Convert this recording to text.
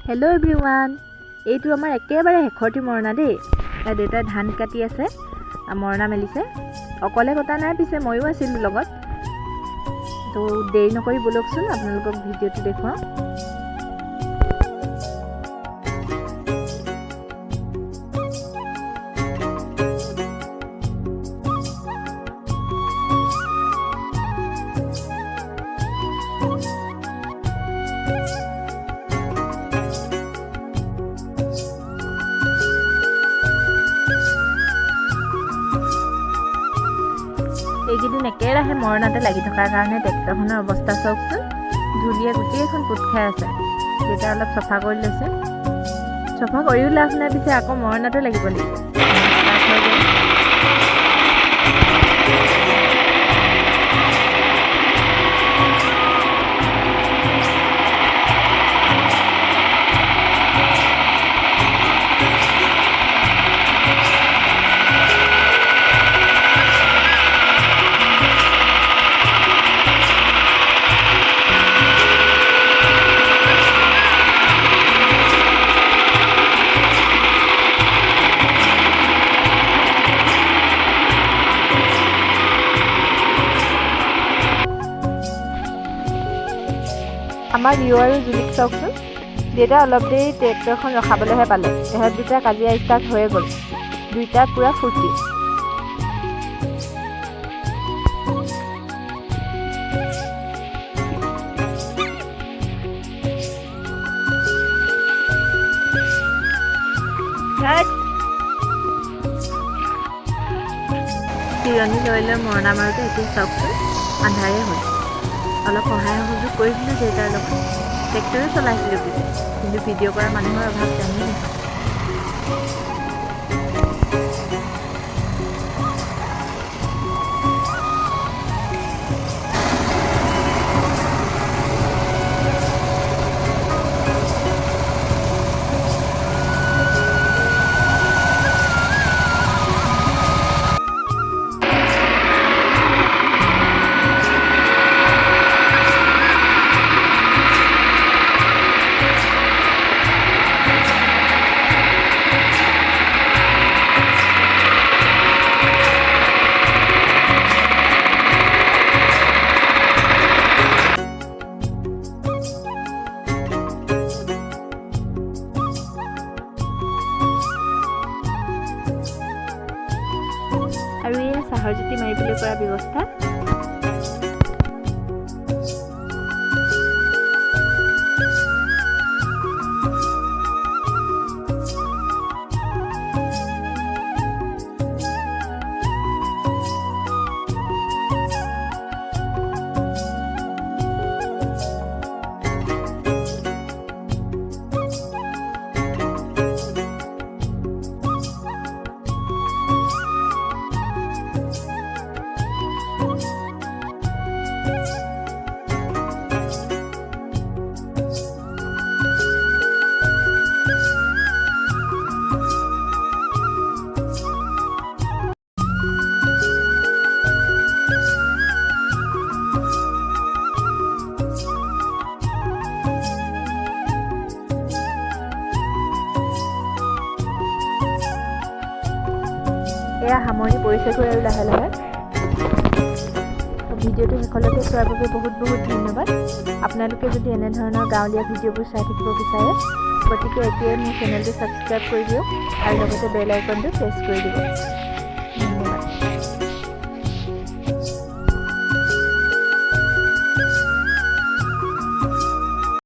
Hello' everyone, এইটো আমাৰ একেবাৰে শেষৰটি মৰণা দেই। দেউতাই ধান কাটি আছে, মৰণা মেলিছে। অকলে কটা নাই, পিছে ময়ো আছিলোঁ লগত। তো দেৰি নকৰি বলকচোন আপোনালোকক ভিডিঅ'টো দেখুৱাওঁ। এইকেইদিন একেৰাহে মৰণাতে লাগি থকাৰ কাৰণে ট্ৰেক্টৰখনৰ অৱস্থা চাওকচোন। ধূলিয়ে গোটেইখন পোত খাই আছে। দেউতাই অলপ চফা কৰি লৈছে। চফা কৰিও লাভ নাই, পিছে আকৌ মৰণাতে লাগিব লাগিব। আমাৰ ৰিঅ' আৰু জুলিক চাওকচোন। দেউতা অলপ দেৰি ট্ৰেক্টৰখন ৰখাবলৈহে পালে। তেহেঁত দুটা কাজিয়া ষ্টাৰ্ট হৈয়ে গ'ল। দুইটা পূৰা ফূৰ্তি। চিৰণি লৈ লৈ মৰণা মাৰোঁতে এতিয়া চাওকচোন, আন্ধাৰে হ'ল। অলপ সহায় সহযোগ কৰি দিলোঁ দেউতাৰ লগত। ট্ৰেক্টৰে চলাইছিলোঁ পিছে, কিন্তু ভিডিঅ' কৰা মানুহৰ অভাৱ জানেই। আৰু এয়া চাহৰ জুতি মাৰিবলৈ কৰা ব্যৱস্থা। এয়া সামৰণি পৰিছেগৈ আৰু লাহে লাহে। ভিডিঅ'টো শেষলৈকে চোৱাৰ বাবে বহুত বহুত ধন্যবাদ। আপোনালোকে যদি এনেধৰণৰ গাঁৱলীয়া ভিডিঅ'বোৰ চাই থাকিব বিচাৰে, গতিকে এতিয়াই মোৰ চেনেলটো ছাবস্ক্ৰাইব কৰি দিয়ক আৰু লগতে বেল আইকনটো প্ৰেছ কৰি দিব।